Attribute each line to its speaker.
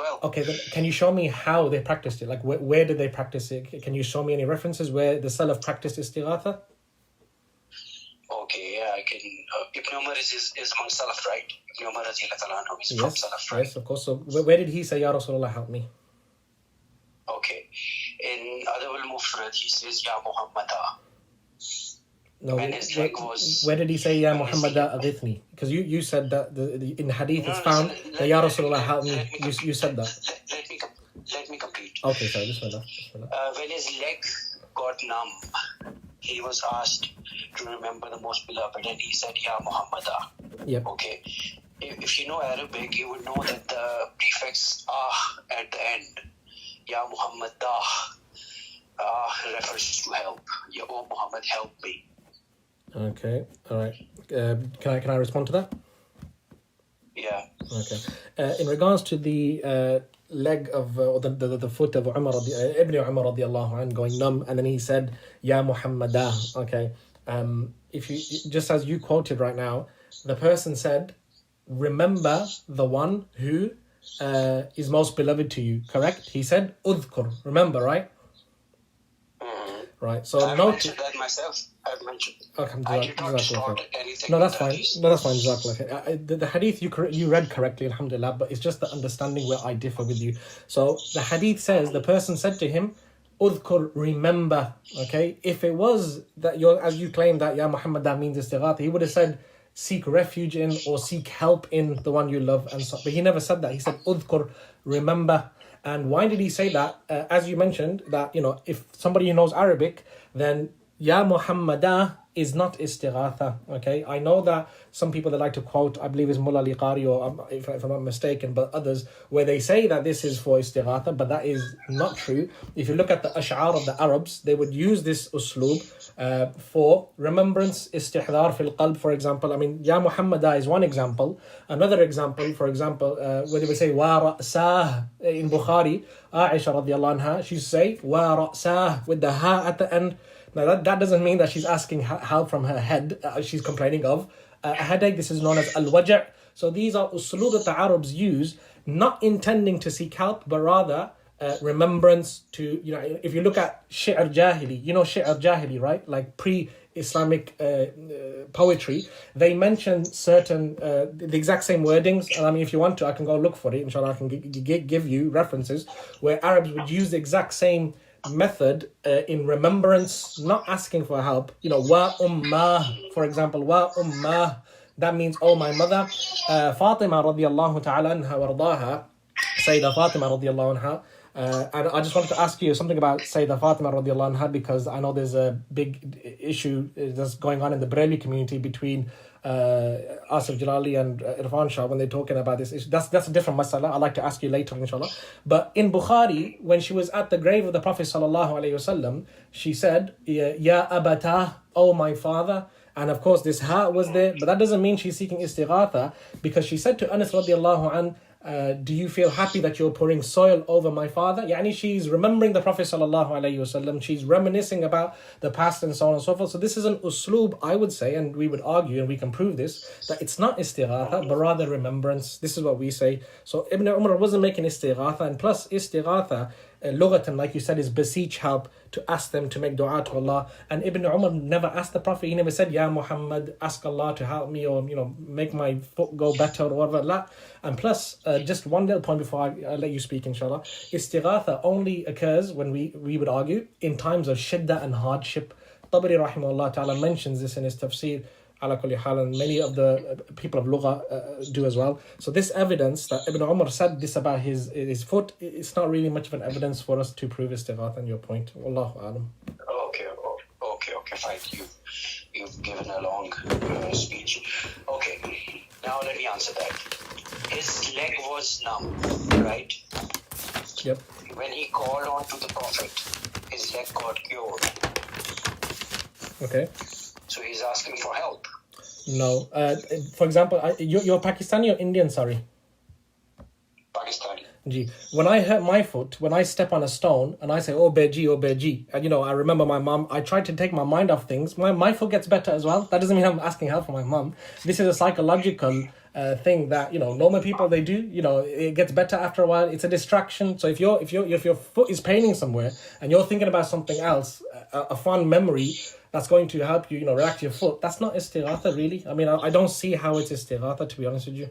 Speaker 1: well.
Speaker 2: Okay, then can you show me how they practiced it? Like, where did they practice it? Can you show me any references where the Salaf practiced Istighatha?
Speaker 1: Okay, yeah, I can. Ibn Umar is among Salaf, right? Ibn Umar is from Salaf, right?
Speaker 2: Yes, of course. So where did he say, Ya Rasulullah, help me?
Speaker 1: Okay. In Adab al-Mufrad, he says, Ya Muhammadah.
Speaker 2: No,
Speaker 1: When his leg was...
Speaker 2: where did he say, Ya Muhammadah, aghithni? Because you said that in hadith it's found that Ya Rasulullah, help me. You said that.
Speaker 1: Let me complete.
Speaker 2: Okay, sorry, Bismillah.
Speaker 1: When his leg got numb, he was asked to remember the most beloved, and he said, Ya Muhammadah.
Speaker 2: Yep.
Speaker 1: Okay. If you know Arabic, you would know that the prefix at the end, Ya Muhammadah, refers to help. Ya oh Muhammad, help me.
Speaker 2: Okay, all right. Can I respond to that?
Speaker 1: Yeah.
Speaker 2: Okay. In regards to the leg of or the foot of Ibn Umar radiallahu anh going numb, and then he said, Ya Muhammadah. Okay. If you just as you quoted right now, the person said, remember the one who is most beloved to you. Correct? He said, Udhkur. Remember, right?
Speaker 1: Mm-hmm.
Speaker 2: Right. So
Speaker 1: I've mentioned that myself. I've mentioned.
Speaker 2: Okay,
Speaker 1: I did not start anything.
Speaker 2: No, that's fine. No, that's fine. The hadith you read correctly, alhamdulillah, but it's just the understanding where I differ with you. So the hadith says the person said to him, Udhkur, remember. Okay, if it was that as you claim that Ya Muhammad that means Istighatha, he would have said seek refuge in or seek help in the one you love, and so. But he never said that. He said Udhkur, remember. And why did he say that? As you mentioned, that if somebody who knows Arabic, then Ya Muhammadah is not Istighatha. Okay, I know that some people that like to quote, I believe it's Mullah Liqari, or if I'm not mistaken, but others, where they say that this is for Istighatha, but that is not true. If you look at the ash'ar of the Arabs, they would use this usloob for remembrance, istihdar fil qalb, for example. I mean, Ya Muhammadah is one example. Another example, for example, where they would say wa ra'sah in Bukhari, Aisha radiallahu anha, she would say wa ra'sah with the ha at the end. Now that doesn't mean that she's asking help from her head. She's complaining of a headache. This is known as al-waja'. So these are usloob that the Arabs use, not intending to seek help, but rather remembrance to, if you look at shi'r jahili, shi'r jahili, right? Like pre-Islamic poetry, they mention certain, the exact same wordings. And I mean, if you want to, I can go look for it. Inshallah, I can give you references where Arabs would use the exact same method in remembrance, not asking for help. Wa ummah, for example, wa ummah, that means oh my mother. Fatima radiallahu ta'ala anha wardaha, Sayyidah Fatima radiallahu anha. And I just wanted to ask you something about Sayyidah Fatima radiallahu anha, because I know there's a big issue that's going on in the Barelvi community between Asif Jalali and Irfan Shah when they're talking about this issue. That's a different masala. I'd like to ask you later, inshallah. But in Bukhari, when she was at the grave of the Prophet sallallahu alaihi wasallam, she said, Ya abata, oh my father. And of course this ha was there, but that doesn't mean she's seeking istighatha, because she said to Anas radiallahu an, do you feel happy that you're pouring soil over my father? Yani she's remembering the Prophet sallallahu alaihi wasallam. She's reminiscing about the past and so on and so forth. So this is an usloob, I would say, and we would argue, and we can prove this, that it's not istighatha, but rather remembrance. This is what we say. So Ibn Umar wasn't making istighatha, and plus istighatha, lughatan, like you said, is beseech help, to ask them to make dua to Allah. And Ibn Umar never asked the Prophet, he never said, Ya Muhammad, ask Allah to help me, or make my foot go better, or whatever. La. And plus, just one little point before I let you speak, inshallah. Istighatha only occurs, when we would argue, in times of shiddah and hardship. Tabari rahimahullah ta'ala mentions this in his tafsir, ala kulli hal, and many of the people of Lugha do as well. So this evidence that Ibn Umar said this about his foot, it's not really much of an evidence for us to prove istighatha on your point. Wallahu a'lam.
Speaker 1: Okay, fine. You've given a long speech. Okay, now let me answer that. His leg was numb, right?
Speaker 2: Yep.
Speaker 1: When he called on to the Prophet, his leg got cured.
Speaker 2: Okay.
Speaker 1: So he's asking for help.
Speaker 2: No. For example, you're Pakistani or Indian, sorry?
Speaker 1: Pakistani.
Speaker 2: Gee. When I hurt my foot, when I step on a stone and I say, oh beji, and I remember my mom, I try to take my mind off things. My foot gets better as well. That doesn't mean I'm asking help for my mom. This is a psychological thing that, you know, normal people, they do. You know, it gets better after a while. It's a distraction. So if your foot is paining somewhere and you're thinking about something else, a fond memory that's going to help you, you know, relax your foot, that's not istighatha really. I mean, I don't see how it's istighatha, to be honest with you.